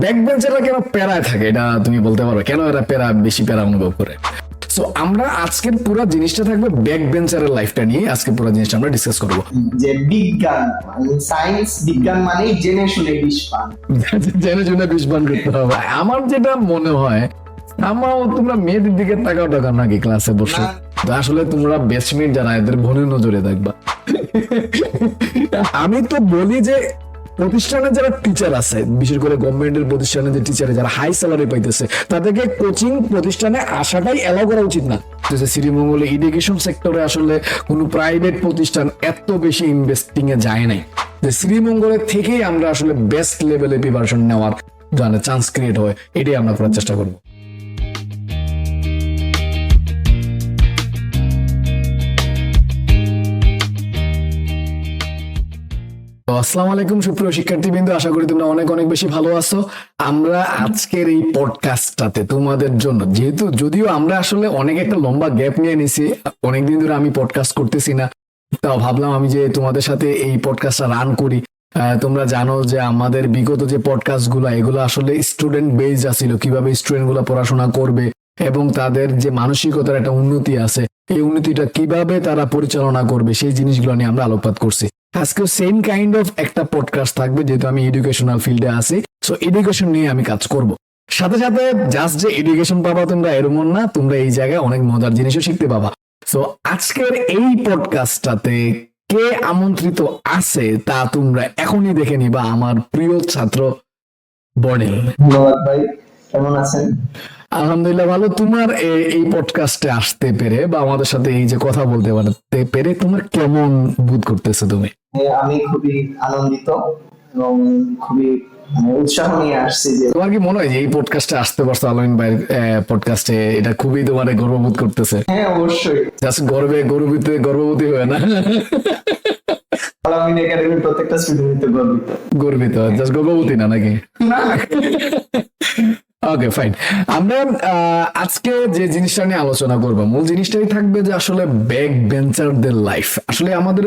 Back বেঞ্চাররা কেন প্যারায় থাকে এটা তুমি বলতে পারো, কেন এরা বেশি প্যারা অনুভব করে? সো আমরা আজকের পুরো জিনিসটা থাকবে ব্যাক বেঞ্চারের লাইফটা নিয়ে, আজকে পুরো জিনিসটা আমরা ডিসকাস করবো। যে বিজ্ঞান সায়েন্স বিজ্ঞান মানেই জেনে শুনে বিষ পান। জেনে শুনে বিষ পান করতে হবে। আমার যেটা মনে হয়, তোমরা মেয়েদের দিকে তাকাও টাকা নাকি ক্লাসে বসে, আসলে তোমরা বেস্টমেট যারা এদের বোনের নজরে দেখবা। আমি তো বলি যে প্রতিষ্ঠানে যারা টিচার আছে, বিশেষ করে গভর্নমেন্টের প্রতিষ্ঠানে যে টিচার যারা হাই স্যালারি পাইতেছে, তাদেরকে কোচিং প্রতিষ্ঠানে আসাটাই এলাও করা উচিত না। শ্রীমঙ্গলে এডুকেশন সেক্টরে আসলে কোনো প্রাইভেট প্রতিষ্ঠান এত বেশি ইনভেস্টিং এ যায় নাই, যে শ্রীমঙ্গলের থেকেই আমরা আসলে বেস্ট লেভেলে প্রিপারেশন নেওয়ার চান্স ক্রিয়েট হয়, এটাই আমরা করার চেষ্টা করবো। আসসালামু আলাইকুম সুপ্রিয় শিক্ষার্থীবৃন্দ, আশা করি তোমরা অনেক অনেক বেশি ভালো আছো। আমরা আজকের এই পডকাস্টটাতে তোমাদের জন্য, যদিও আমরা আসলে অনেক একটা লম্বা গ্যাপ নিয়ে নিছি, অনেকদিন ধরে আমি পডকাস্ট করতেছি না, তাও ভাবলাম আমি যে তোমাদের সাথে এই পডকাস্টটা রান করি। তোমরা জানো যে আমাদের বিগত যে পডকাস্ট গুলা, এগুলো আসলে স্টুডেন্ট বেজ আছিল, কিভাবে স্টুডেন্ট গুলা পড়াশোনা করবে এবং তাদের যে মানসিকতার একটা উন্নতি আছে, এই উন্নতিটা কিভাবে তারা পরিচালনা করবে, সেই জিনিসগুলো নিয়ে আমরা আলোকপাত করছি। আজকে সেম কাইন্ড অফ একটা পডকাস্ট থাকবে, যেহেতু আমি এডুকেশনাল ফিল্ডে আছি, সো এডুকেশন নিয়ে আমি কাজ করব। সাথে সাথে জাস্ট যে এডুকেশন পাবা তোমরা এরকম না, তোমরা এই জায়গায় অনেক মজার জিনিসও শিখতে পাবা। সো আজকের এই পডকাস্টটাতে কে আমন্ত্রিত আছে তা তোমরা এখনই দেখে নিবা। আমার প্রিয় ছাত্র বর্ণিল। ধন্যবাদ ভাই, কেমন আছেন? আলহামদুলিল্লাহ ভালো। তোমার এই পডকাস্টে আসতে পেরে বা আমাদের সাথে এই যে কথা বলতে পারতে পেরে তোমার কেমন বোধ করতেছে তুমি? আমি খুবই আনন্দিত এবং খুবই উৎসাহ নিয়ে আসছি। যে তোমার কি মনে হয় যে এই পডকাস্টে আসতে পারছো আলামিন ভাইয়ের পডকাস্টে, এটা খুবই তোমার গর্ববোধ করতেছে? হ্যাঁ অবশ্যই, জাস্ট গর্ভবতী হয়ে না, আলামিন একাডেমির প্রত্যেকটা স্টুডেন্ট গর্বিত, জাস্ট গর্ভবতী না নাকি? Okay fine. আমরা আজকে যে জিনিসটা নিয়ে আলোচনা করবো, মূল জিনিসটাই থাকবে যে আসলে ব্যাক বেঞ্চারদের লাইফ, আসলে আমাদের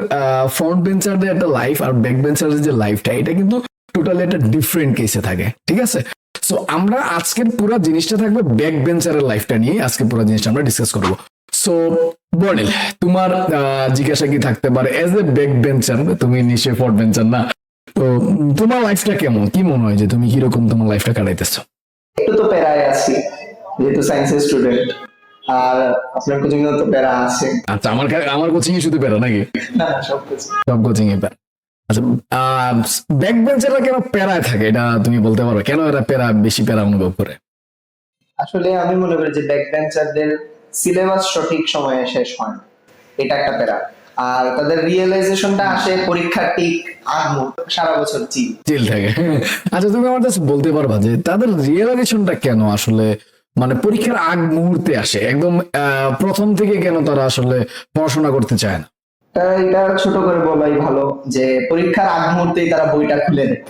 ফ্রন্ট বেঞ্চারদের একটা লাইফ আর ব্যাক বেঞ্চারদের যে লাইফটা, এটা কিন্তু টোটালি একটা ডিফারেন্ট কেসে থাকে, ঠিক আছে? সো আমরা আজকের পুরো জিনিসটা থাকবে ব্যাক বেঞ্চারের লাইফটা নিয়ে, আজকে পুরো জিনিসটা আমরা ডিসকাস করবো। সো বর্ণিল, তোমার জিজ্ঞাসা কি থাকতে পারে, এজ এ ব্যাক বেঞ্চার, তুমি নিশ্চয়ই ফ্রন্ট বেঞ্চার না, তো তোমার লাইফটা কেমন, কি মনে হয় যে তুমি কিরকম তোমার লাইফটা কাটাইতেছো? একটু তো প্যারায় আছি, যেহেতু সায়েন্সের স্টুডেন্ট, আর আপনার কোচিং এ তো প্যারা আছে। আচ্ছা, আমার কোচিং এ শুধু প্যারা নাকি? না না, সব কিছু সব কোচিং এ প্যারা। আচ্ছা, ব্যাক বেঞ্চাররা কেন প্যারায় থাকে এটা তুমি বলতে পারো, কেন এরা বেশি প্যারা অনুভব করে? আসলে আমি মনে করি যে ব্যাক বেঞ্চারদের সিলেবাস সঠিক সময়ে শেষ হয় না, এটা একটা প্যারা। আর তাদের রিয়েলাইজেশনটা আসে পরীক্ষার ঠিক আগ মুহূর্ত, সারা বছর চিল থাকে। আচ্ছা, তুমি আমার কাছে বলতে পারবা যে তাদের রিয়েলাইজেশনটা কেন আসলে মানে পরীক্ষার আগ মুহূর্তে আসে, একদম প্রথম থেকে কেন তারা আসলে পড়াশোনা করতে চায় না? এটা ছোট করে বলাই ভালো, যে পরীক্ষার আগ মুহূর্তেই তারা বইটা খুলে দেয়।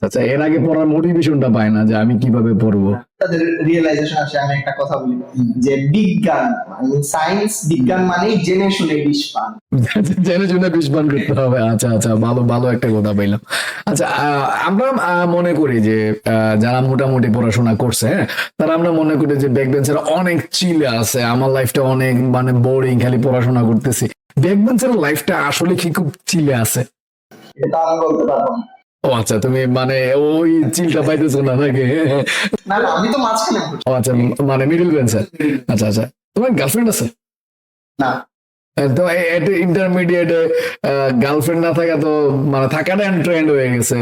আচ্ছা, এর আগে পড়ার মোটিভেশনটা পায় না যে আমি কিভাবে পড়বো। তাদের রিয়েলাইজেশন আসে। আমি একটা কথা বলি যে বিজ্ঞান সায়েন্স বিজ্ঞান মানেই জেনে শুনে বিষ পান। জেনে শুনে বিষ পান করতে হবে। আচ্ছা আচ্ছা, ভালো ভালো একটা কথা পাইলাম। আচ্ছা, আমরা মনে করি যে যারা মোটামুটি পড়াশোনা করছে, হ্যাঁ, তারা আমরা মনে করি যে ব্যাক বেঞ্চার অনেক চিলে আছে, আমার লাইফটা অনেক মানে বোরিং, খালি পড়াশোনা করতেছি। ব্যাক বেঞ্চার লাইফটা আসলে কি খুব চিলে আছে? এটা আমি বলতে পারবো না। ও আচ্ছা, তুমি মানে ওই চিলটা পাইতেছো না নাকি? না না, আমি তো মাঝখানে ঘুরছি। ও আচ্ছা, মানে মিডল বেঞ্চার। আচ্ছা আচ্ছা, তোমার গার্লফ্রেন্ড আছে? না, তো ইন্টারমিডিয়েটে গার্লফ্রেন্ড না থাকা তো মানে থাকাটা ট্রেন্ড হয়ে গেছে।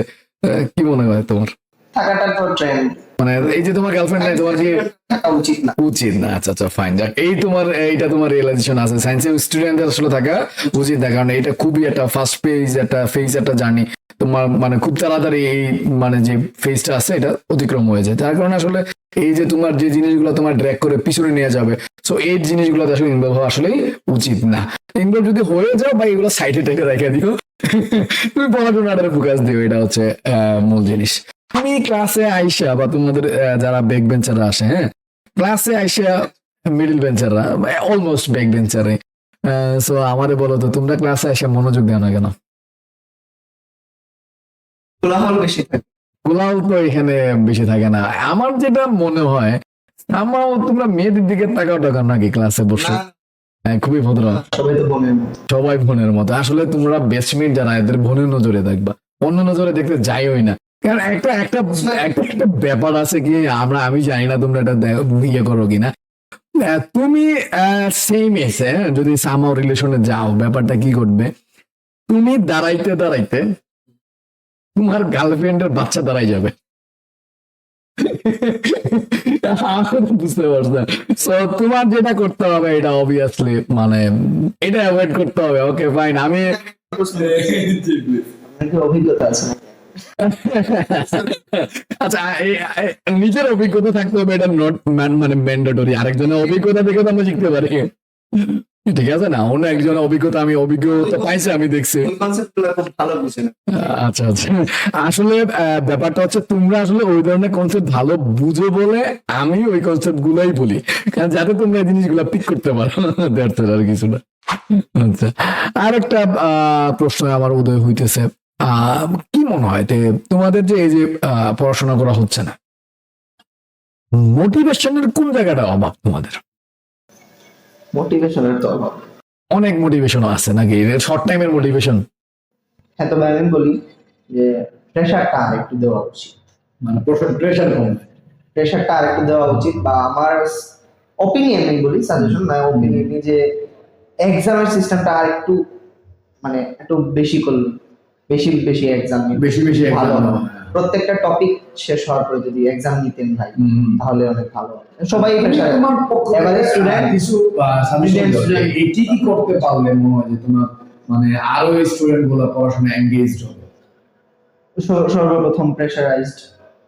কি মনে হয় তোমার? থাকাটা তো ট্রেন্ড, মানে এই যে তোমার গার্লফ্রেন্ড নাই, তোমার কি থাকা উচিত না? উচিত না? আচ্ছা আচ্ছা ফাইন, যাক, এইটা তোমার রিয়েলাইজেশন আছে, সায়েন্সের স্টুডেন্টদের আসলে থাকা উচিত না, কারণ এটা খুবই একটা ফার্স্ট ফেজ একটা জার্নি। তোমার মানে খুব তাড়াতাড়ি এই মানে যে ফেজটা আছে এটা অতিক্রম হয়ে যায়, যার কারণে আসলে এই যে তোমার যে জিনিসগুলো তোমার ড্র্যাগ করে পিছনে নিয়ে যাবে, সো এই জিনিসগুলো আসলে ইনভলভ হওয়া আসলেই উচিত না। ইনভলভ যদি হয়ে যাও বা এগুলো সাইডে টেকে রেখে দিও, তুমি পড়াশোনাটারে ফোকাস দিও, এটা হচ্ছে মূল জিনিস। আমি ক্লাসে আইসা বা তোমাদের যারা ব্যাক বেঞ্চাররা আসে, হ্যাঁ, ক্লাসে আইসা মিডল বেঞ্চাররা অলমোস্ট ব্যাক বেঞ্চারে, সো আমারে বলো তো তোমরা ক্লাসে আইসা মনোযোগ দেও না কেন? কোলাহল বেশি থাকে। কোলাহল তো এখানে বেশি থাকে না। আমার যেটা মনে হয় আমাও তোমরা মেয়েদের দিকে তাকাও টাকা নাকি ক্লাসে বসে? হ্যাঁ, খুবই ভদ্র, সবাই তো বোনের মতো। সবাই বোনের মতো। আসলে তোমরা বেস্টমেট যারা এদের বোনের নজরে দেখবা, অন্য নজরে দেখতে যাইওই না। কারণ একটা একটা একটা একটা ব্যাপার আছে কি, আমি জানি না তোমরা এটা ইয়ে করো কিনা। তুমি সেম এসে যদি সামাও রিলেশনে যাও, ব্যাপারটা কি করবে, তুমি দাঁড়াইতে দাঁড়াইতে তোমার গার্লফ্রেন্ডের বাচ্চা দাঁড়াই যাবে। বুঝতে পারছো? সো তোমার যেটা করতে হবে এটা অবভিয়াসলি মানে এটা অ্যাভয়েড করতে হবে। ওকে ফাইন, আমি আপনার কি অভিজ্ঞতা আছে নাকি? আচ্ছা নিজের অভিজ্ঞতা থাকতে হবে, এটা নট মানে ম্যান্ডেটরি। আরেকজনের অভিজ্ঞতা দেখে তো আমরা শিখতে পারি, ঠিক আছে না? অন্য একজনের অভিজ্ঞতা, আমি অভিজ্ঞতা পাইছি, আমি দেখছি। ওই কনসেপ্টগুলো খুব ভালো বুঝেন। আচ্ছা আচ্ছা, আসলে ব্যাপারটা হচ্ছে তোমরা আসলে ওই ধরনের কনসেপ্ট ভালো বুঝো বলে আমি ওই কনসেপ্ট গুলাই বলি, কারণ যাতে তোমরা এই জিনিসগুলো পিক করতে পারো। That's all, আর কিছু না। আচ্ছা, আরেকটা প্রশ্ন আমার উদয় হইতেছে, কি মনে হয় যে তোমাদের যে এই যে পড়াশোনা করা হচ্ছে না, মোটিভেশনের কোন জায়গাটা অভাব তোমাদের? মোটিভেশনের তো অভাব। অনেক মোটিভেশন আছে নাকি, শর্ট টাইমের মোটিভেশন? হ্যাঁ, তবে আমি বলি যে প্রেশারটা আর একটু দেওয়া উচিত। মানে প্রেশার কম? প্রেশারটা আর একটু দেওয়া উচিত, বা আমার অপিনিয়ন আমি বলি, সাজেশন না, অপিনিয়ন, যে এক্সামের সিস্টেমটা আর একটু মানে একটু বেশি করলে, বেশি বেশি এক্সাম বেশি বেশি ভালো exam হবে। নেওয়া। প্রত্যেকটা টপিক শেষ হওয়ার পরে যদি এক্সাম নিতেন ভাই, তাহলে অনেক ভালো হবে। সবাই তোমার পক্ষ থেকে এবারে স্টুডেন্ট কিছু সাজেশন এটি কি করতে পারলে মনে হয় যে তোমার মানে আরো স্টুডেন্ট গুলো পড়াশোনা এনগেজড হবে? সর্বপ্রথম প্রেশারাইজড,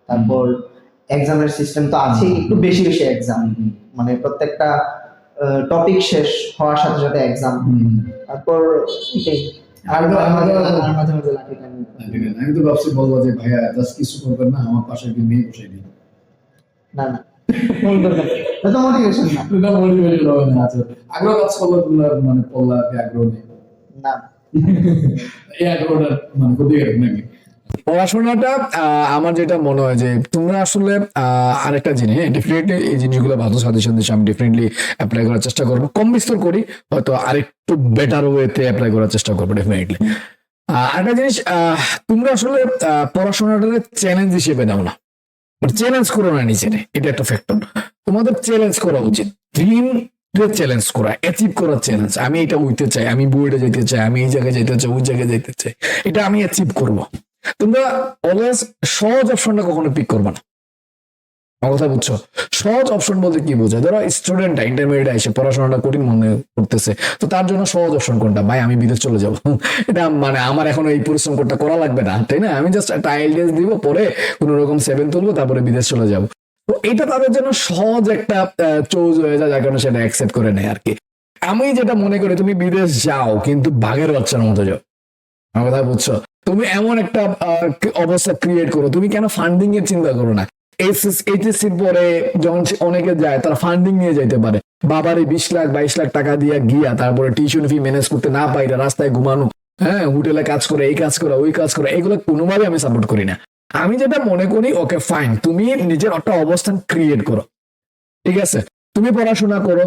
তারপর এক্সামের সিস্টেম তো আছেই, একটু বেশি বেশি এক্সাম, মানে প্রত্যেকটা টপিক শেষ হওয়ার সাথে সাথে এক্সাম, তারপর এটাই। আর মাঝে মাঝে লাঠি টানি। আমি তো ভাবছি বলবো যে ভাইয়া জাস্ট কিছু করবেন না, আমার পাশে একটি মেয়ে বসে দিন। না না, কোনো দরকার নেই। এটা তো মোটিভেশন না। এটা মোটিভেশন হবে না। আচ্ছা, আগ্রহ কাজ করলে তোমার মানে পড়লা আগ্রহ নেই, না, এই আগ্রহটা মানে ক্ষতিকারক নাকি? পড়াশোনাটা আমার যেটা মনে হয় যে তোমরা আসলে আরেকটা জিনিস, ডেফিনেটলি এই জিনিসগুলো ভালো সাজেশন দিচ্ছি, আমি ডেফিনেটলি অ্যাপ্লাই করার চেষ্টা করবো, কম বিস্তর করি, হয়তো আরেকটু বেটার ওয়েতে অ্যাপ্লাই করার চেষ্টা করবো ডেফিনেটলি। আরেকটা জিনিস, তোমরা আসলে পড়াশোনাটাকে চ্যালেঞ্জ হিসেবে নাও না, চ্যালেঞ্জ করো না নিজের, এটা একটা ফ্যাক্টর। তোমাদের চ্যালেঞ্জ করা উচিত, ড্রিম চ্যালেঞ্জ করা, অ্যাচিভ করার চ্যালেঞ্জ। আমি এটা উঠতে চাই, আমি বুয়েটে যেতে চাই, আমি এই জায়গায় যেতে চাই, ওই জায়গায় যেতে চাই, এটা আমি অ্যাচিভ করবো। তোমরা অলওয়েজ সহজ অপশনটা কখনো পিক করবে না, আমার কথা বুঝছো? সহজ অপশন বলতে কি বোঝায়? ধরো স্টুডেন্টটা ইন্টারমিডিয়েট এসে পড়াশোনাটা কঠিন মনে করতেছে, তো তার জন্য সহজ অপশন কোনটা? ভাই আমি বিদেশ চলে যাবো, এটা মানে আমার এখন এই পরিশ্রম করতে করা লাগবে না, তাই না? আমি জাস্ট একটা আইএলটিএস দিব, পরে কোনো রকম 7 তুলবো, তারপরে বিদেশ চলে যাবো। তো এটা তাদের জন্য সহজ একটা চোজ হয়ে যায়, যার কারণে সেটা অ্যাকসেপ্ট করে নেয় আর কি। আমি যেটা মনে করি, তুমি বিদেশ যাও কিন্তু বাঘের বাচ্চার মতো যাও, আমার কথা বুঝছো? তুমি এমন একটা অবস্থা ক্রিয়েট করো, তুমি কেন ফান্ডিং এর চিন্তা করো না? এইচএসসির পরে যখন অনেকে যায়, তারা ফান্ডিং নিয়ে যাইতে পারে, বাবারে 20 লাখ 22 লাখ টাকা দিয়ে গিয়া তারপরে টিউশন ফি ম্যানেজ করতে না পাইরা রাস্তায় ঘুমানো, হ্যাঁ, হোটেলে কাজ করে, এই কাজ করে, ওই কাজ করে, এগুলো কোনোভাবে আমি সাপোর্ট করি না। আমি যেটা মনে করি, ওকে ফাইন, তুমি নিজের একটা অবস্থান ক্রিয়েট করো, ঠিক আছে? তুমি পড়াশোনা করো,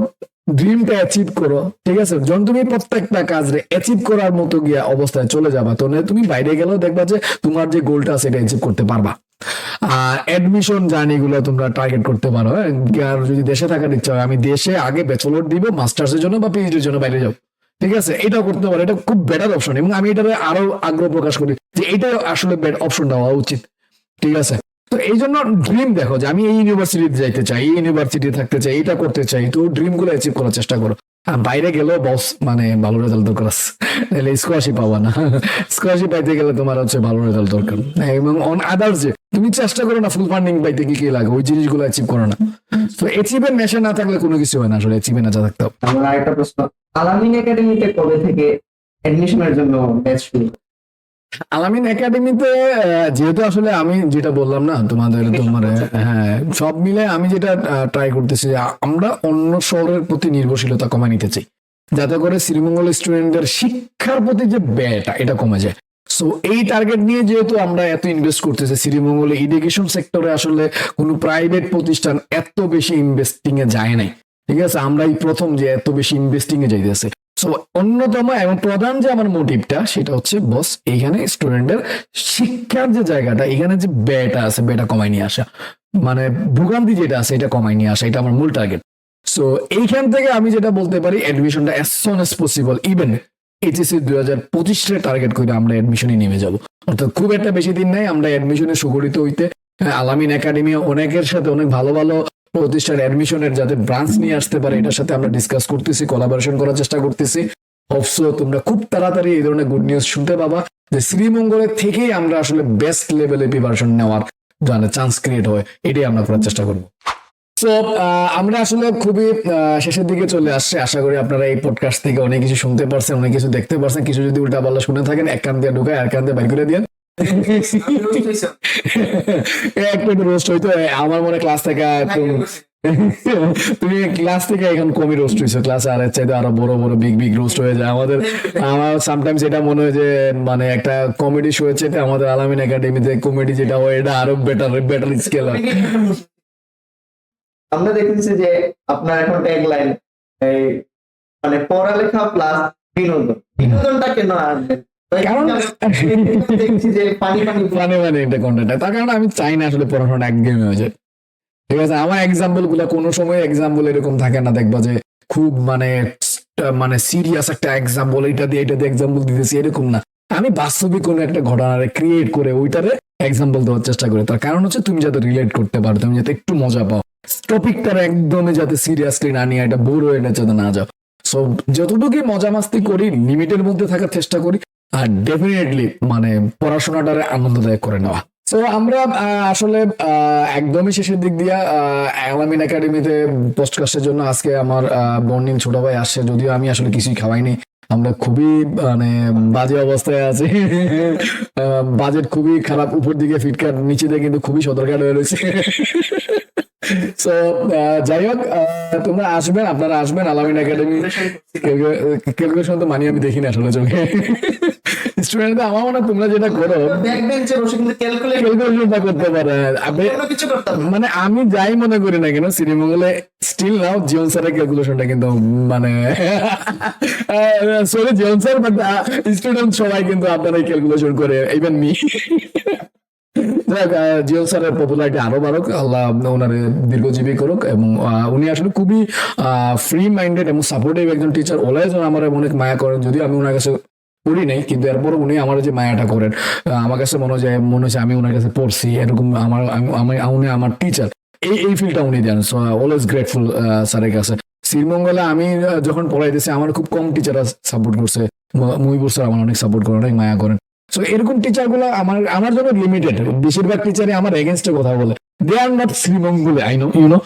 ড্রিমটা অ্যাচিভ করো, ঠিক আছে? যখন তুমি প্রত্যেকটা কাজে অ্যাচিভ করার মতো গিয়া অবস্থায় চলে যাবা, তো তুমি বাইরে গেলেও দেখবা যে তোমার যে গোলটা আছে এটা অ্যাচিভ করতে পারবা। অ্যাডমিশন জার্নি গুলো তোমরা টার্গেট করতে পারো। আর যদি দেশে থাকার ইচ্ছা হয়, আমি দেশে আগে ব্যাচেলর দিব, মাস্টার্সের জন্য বা পিএইচডির জন্য বাইরে যাও, ঠিক আছে? এটাও করতে পারো, এটা খুব বেটার অপশন, এবং আমি এটাতে আরো আগ্রহ প্রকাশ করি যে এটা আসলে অপশনটা হওয়া উচিত, ঠিক আছে? তো এই জন্য ড্রিম দেখো যে আমি এই ইউনিভার্সিটিতে যাইতে চাই, এই ইউনিভার্সিটি থাকতে চাই, এটা করতে চাই, তো ড্রিম গুলো অ্যাচিভ করার চেষ্টা করো। বাইরে গেলেও বস মানে ভালো রেজাল্ট দরকার আছে, নাহলে স্কলারশিপ পাবা না। স্কলারশিপ পাইতে গেলে তোমার হচ্ছে ভালো রেজাল্ট দরকার, এবং অন আদার্স যে তুমি চেষ্টা করো না ফুল ফান্ডিং পাইতে কি কি লাগে, ওই জিনিসগুলো অ্যাচিভ করো না। তো অ্যাচিভের নেশা না থাকলে কোনো কিছু হয় না, আসলে অ্যাচিভের নেশা থাকতে হবে। আমার আরেকটা প্রশ্ন, আলামিন একাডেমিতে কবে থেকে অ্যাডমিশনের জন্য ব্যাচ শুরু? আলামিন একাডেমিতে যেহেতু আসলে আমি যেটা বললাম না তোমাদের, হ্যাঁ, সব মিলে আমি যেটা ট্রাই করতেছি যে আমরা অন্য শহরের প্রতি নির্ভরশীলতা কমায় নিতে চাই, যাতে করে শ্রীমঙ্গল স্টুডেন্টদের শিক্ষার প্রতি যে ব্যয়টা এটা কমে যায়। সো এই টার্গেট নিয়ে যেহেতু আমরা এত ইনভেস্ট করতেছি, শ্রীমঙ্গলে এডুকেশন সেক্টরে আসলে কোনো প্রাইভেট প্রতিষ্ঠান এত বেশি ইনভেস্টিং এ যায় নাই। ঠিক আছে, আমরা এই প্রথম যে এত বেশি ইনভেস্টিং এ যাইতেছে। সো অন্যতম এবং প্রধান যে আমার মোটিভটা সেটা হচ্ছে বস, এইখানে স্টুডেন্টের শিক্ষার যে জায়গাটা, এখানে যে ব্যয়টা আছে, ব্যয়টা কমাই নিয়ে আসা, মানে ভোগান্তি যেটা আছে এটা কমাই নিয়ে আসা, এটা আমার মূল টার্গেট। সো এইখান থেকে আমি যেটা বলতে পারি, অ্যাডমিশনটা as soon as possible, even HSC 2025 target করে আমরা অ্যাডমিশনে নেমে যাব। অর্থাৎ খুব একটা বেশি দিন নাই আমরা অ্যাডমিশনে সুগঠিত হইতে। আলামিন একাডেমি অনেকের সাথে অনেক ভালো ভালো প্রতিষ্ঠান অ্যাডমিশনের যাতে ব্রাঞ্চ নিয়ে আসতে পারে, এটার সাথে আমরা ডিসকাস করতেছি, কোলাবোরেশন করার চেষ্টা করতেছি। হোপসো তোমরা খুব তাড়াতাড়ি এই ধরনের গুড নিউজ শুনতে পাবা যে শ্রীমঙ্গলের থেকেই আমরা আসলে বেস্ট লেভেলে প্রিপারেশন নেওয়ার চান্স ক্রিয়েট হয়, এটাই আমরা করার চেষ্টা করবো। তো আমরা আসলে খুবই শেষের দিকে চলে আসছে। আশা করি আপনারা এই পডকাস্ট থেকে অনেক কিছু শুনতে পারছেন, অনেক কিছু দেখতে পারছেন। কিছু যদি উল্টা পাল্লা শুনে থাকেন, এক কান দিয়ে ঢুকায় আর কান দিয়ে বাইর করে দিয়ে একটু রোস্ট হইতো। আমার মনে ক্লাস থেকে তুমি ক্লাস থেকে এখন কমই রোস্ট হয়েছো, ক্লাসে আর চাইতে আরো বড় বড় বিগ বিগ রোস্ট হয়ে যায় আমাদের। আমার সামটাইমস এটা মনে হয় যে মানে একটা কমেডি শো হচ্ছে, আমাদের আলামিন একাডেমিতে কমেডি যেটা হয় এটা আরো বেটার বেটার স্কেল হয়। আমরা দেখেছি যে আপনার এখন ট্যাগলাইন এই মানে পড়ালেখা প্লাস বিনোদন, বিনোদনটা কেন আনবেন? কারণ দেখছি যে পানি পানি মানে এটা কন্টেন্ট, তার কারণ আমি চাই না আসলে পড়াশোনা একঘেয়েমি হয়ে যায়। ঠিক আছে, আমার এক্সাম্পল গুলা কোনো সময় এক্সাম্পল এরকম থাকে না, দেখবা যে খুব মানে সিরিয়াস একটা এক্সাম্পল, এটা দিয়ে এক্সাম্পল দিতেছি এরকম না। আমি বাস্তবিক কোনো একটা ঘটনারে ক্রিয়েট করে ওইটারে এক্সাম্পল দেওয়ার চেষ্টা করি। তার কারণ হচ্ছে তুমি যাতে রিলেট করতে পারো, তুমি যাতে একটু মজা পাও, টপিকটার একদমই যাতে সিরিয়াসলি না নিয়ে এটা বোর হয়ে যাতে না যাও। সো যতটুকু মজা মাস্তি করি লিমিটের মধ্যে থাকার চেষ্টা করি, আর ডেফিনেটলি মানে পড়াশোনাটারে আনন্দদায়ক করে নেওয়া। তো আমরা আসলে একদমই শেষের দিক দিয়া আলামিন একাডেমিতে পোস্টকাস্টের জন্য আজকে আমার বর্নিং ছোট ভাই আসছে, যদিও আমি আসলে কিছুই খাওয়াইনি। আমরা খুবই মানে বাজে অবস্থায় আছি, বাজেট খুবই খারাপ, উপর দিকে ফিটকাট, নিচে দিয়ে কিন্তু খুবই সতর্কাট হয়ে রয়েছে। সো যাই হোক, তোমরা আসবেন, আপনারা আসবেন আলামিন একাডেমি। ক্যালকুলেশন তো মানি আমি দেখি না আসলে চোখে। স্টুডেন্ট আমার মনে হয় তোমরা যেটা করো ব্যাক বেঞ্চে বসে কিন্তু ক্যালকুলেশনটা করতে পারে, কোনো কিছু করতে হবে না। মানে আমি যাই মনে করি না কেন শ্রীমঙ্গলে স্টিল নাও জীবন স্যারের ক্যালকুলেশনটা কিন্তু মানে sorry Jiban sir, but student সবাই কিন্তু আপনারাই ক্যালকুলেশন করে, ইভেন মি। জিও স্যারের পপুলারিটি আরো বাড়ুক, আল্লাহ ওনার দীর্ঘজীবী করুক, এবং উনি আসলে খুবই ফ্রি মাইন্ডেড এবং সাপোর্টিভ একজন টিচার। অলওয়েজ আমার অনেক মায়া করেন, যদিও আমি ওনার কাছে পড়ি নাই, কিন্তু এরপর উনি আমার যে মায়াটা করেন, আমার কাছে মনে হচ্ছে আমি ওনার কাছে পড়ছি এরকম, উনি আমার টিচার, এই ফিলটা উনি দেন। সো অলওয়েজ গ্রেটফুল স্যারের কাছে। শ্রীমঙ্গলে আমি যখন পড়াইতেছি আমার খুব কম টিচাররা সাপোর্ট করছে, মুহিবুর স্যার আমার অনেক সাপোর্ট করেন, অনেক মায়া করেন। সো এরকম টিচার গুলো আমার জন্য লিমিটেড। বেশিরভাগ টিচারই আমার এগেনস্টে কথা বলে, দে আর নট শ্রীমঙ্গলে, আই নো ইউ নো।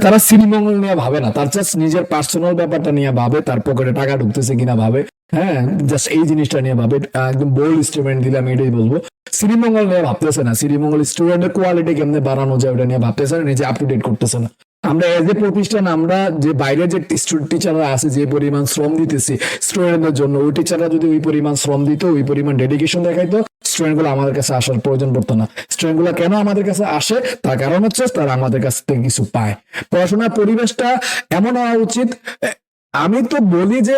তারা শ্রীমঙ্গল নিয়ে ভাবে না, তার জাস্ট নিজের পার্সোনাল ব্যাপারটা নিয়ে ভাবে, তার পকেটে টাকা ঢুকতেছে কিনা ভাবে, হ্যাঁ জাস্ট এই জিনিসটা নিয়ে ভাবে। একদম বোল্ড স্টেটমেন্ট দিলে আমি এটাই বলবো, শ্রীমঙ্গল নিয়ে ভাবতেছে না, শ্রীমঙ্গল স্টুডেন্টের কোয়ালিটি কেমনে বাড়ানো যায় ওটা নিয়ে ভাবতেছে না, নিজে আপ টু ডেট করতেছে না। আমরা এজ এ প্রতিষ্ঠান, আমরা যে বাইরে যে টিচাররা আছে যে পরিমাণ শ্রম দিতেছি স্টুডেন্টদের জন্য, ওই টিচাররা যদি ওই পরিমাণ শ্রম দিত, ওই পরিমাণ ডেডিকেশন দেখাইতো, স্টুডেন্ট গুলো আমাদের কাছে আসার প্রয়োজন পড়তো না। স্টুডেন্ট গুলো কেন আমাদের কাছে আসে, তার কারণ হচ্ছে তারা আমাদের কাছ থেকে কিছু পায়। পড়াশোনার পরিবেশটা এমন হওয়া উচিত। আমি তো বলি যে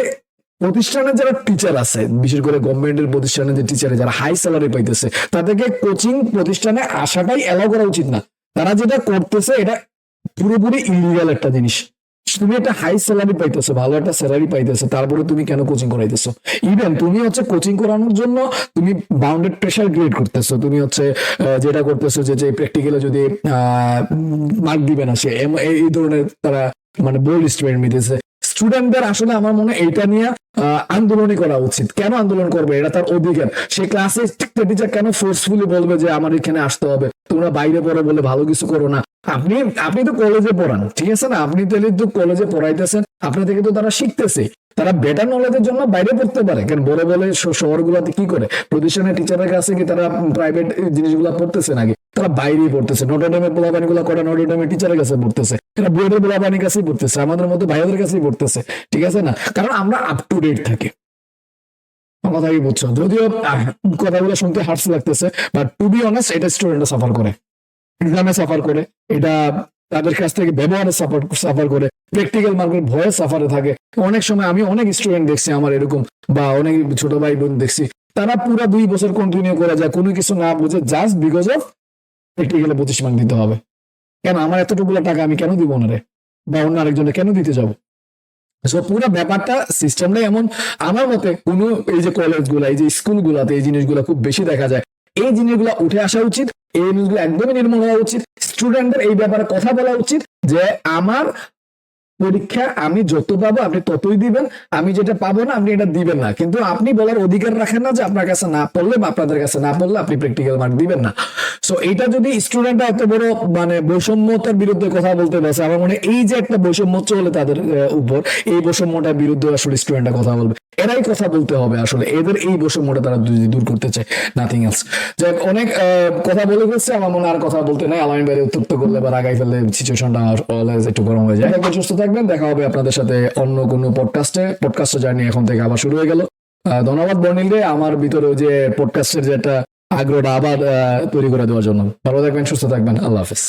প্রতিষ্ঠানের যারা টিচার আছে, বিশেষ করে গভর্নমেন্টের প্রতিষ্ঠানে যে টিচারে যারা হাই স্যালারি পাইতেছে, তাদেরকে কোচিং প্রতিষ্ঠানে আসাটাই এলাও করা উচিত না। তারা যেটা করতেছে এটা পুরোপুরি ইলিগাল একটা জিনিস। তুমি একটা হাই স্যালারি পাইতেছো, ভালো একটা স্যালারি পাইতেছো, তারপরে তুমি কেন কোচিং করাইতেছো? ইভেন তুমি হচ্ছে কোচিং করানোর জন্য তুমি বাউন্ডেড প্রেশার ক্রিয়েট করতেছো। তুমি হচ্ছে যেটা করতেছো যে প্র্যাকটিক্যালে যদি মার্ক দিবে না সে, এই ধরনের তারা মানে বোল্ড স্টেটমেন্ট নিতেছে। স্টুডেন্টদের আসলে আমার মনে হয় এইটা নিয়ে আন্দোলনই করা উচিত। কেন আন্দোলন করবে? এটা তার অধিকার। সে ক্লাসে টিচার কেন ফোর্সফুলি বলবে যে আমার এখানে আসতে হবে, তোমরা বাইরে পড়ো বলে ভালো কিছু করো না? আপনি তো কলেজে পড়ান, ঠিক আছে না? আপনি তাহলে তো কলেজে পড়াইতেছেন, আপনার থেকে তো তারা শিখতেছে। তারা বেটার নলেজের জন্য বাইরে পড়তে পারে, কারণ বড় বলে শহরগুলোতে কি করে প্রতিষ্ঠানের টিচারের কাছে কি তারা প্রাইভেট জিনিসগুলো পড়তেছে নাকি? তারা বাইরেই পড়তেছে। নটরডেমের পোলাপানি গুলা কটা নটরডেমের টিচারের কাছে পড়তেছে, এরা বুয়েটের পোলাপানির কাছেই পড়তেছে, আমাদের মতো ভাইয়াদের কাছেই পড়তেছে, ঠিক আছে না? কারণ আমরা আপ টু ডেট থাকি। কথাই বুঝছো, যদিও কথাগুলো শুনতে হার্টস লাগতেছে, বাট টু বি অনেস্ট এটা স্টুডেন্টরা সাফার করে, এক্সামে সাফার করে, এটা তাদের কাছ থেকে ব্যবহারে সাফার করে, প্র্যাকটিক্যাল মার্কের ভয়ে সাফারে থাকে। অনেক সময় আমি অনেক স্টুডেন্ট দেখছি আমার এরকম, বা অনেক ছোট ভাই বোন দেখছি, তারা পুরো 2 বছর কন্টিনিউ করে যায় কোনো কিছু না বুঝে, জাস্ট বিকজ অফ প্র্যাকটিক্যালে 25 মার্ক দিতে হবে। কেন আমার এতটুকুলা টাকা আমি কেন দিব না রে, বা অন্য আরেকজনে কেন দিতে যাবো? সো পুরো ব্যাপারটা সিস্টেমটাই এমন। আমার মতে কোনো এই যে কলেজগুলা, এই যে স্কুলগুলাতে এই জিনিসগুলো খুব বেশি দেখা যায়, এই জিনিসগুলো উঠে আসা উচিত, এই জিনিসগুলো একদমই নির্মূল হওয়া উচিত। স্টুডেন্টদের এই ব্যাপারে কথা বলা উচিত যে আমার পরীক্ষা আমি যত পাবো আপনি ততই দিবেন, আমি যেটা পাবো না আপনি এটা দিবেন না, কিন্তু আপনি বলার অধিকার রাখেন না যে আপনার কাছে না পড়লে বা আপনাদের কাছে না পড়লে আপনি প্র্যাকটিক্যাল মার্ক দিবেন না। সো এটা যদি স্টুডেন্টরা এত বড় মানে বৈষম্যতার বিরুদ্ধে কথা বলতে পারছে, আমার মনে হয় এই যে একটা বৈষম্য চলে তাদের উপর, এই বৈষম্যটার বিরুদ্ধে আসলে স্টুডেন্টরা কথা বলবে, এরাই কথা বলতে হবে আসলে, এদের এই বৈষম্যটা তারা যদি দূর করতে চায়, নাথিং এলস। যাই হোক, অনেক কথা বলে ফেলছে, আমার মনে হয় আর কথা বলতে নাই, আলামিন বাইরে উত্তপ্ত করলে বা রাগাই ফেললে সিচুয়েশনটা অলওয়েজ একটু গরম হয়ে যায়। একদম সুস্থ থাকবেন, দেখা হবে আপনাদের সাথে অন্য কোনো পডকাস্টে জার্নি এখন থেকে আবার শুরু হয়ে গেল। ধন্যবাদ বর্ণিল রে, আমার ভিতরে ওই যে পডকাস্টের যে একটা আগ্রহটা আবার তৈরি করে দেওয়ার জন্য। ভালো থাকবেন, সুস্থ থাকবেন, আল্লাহ হাফেজ।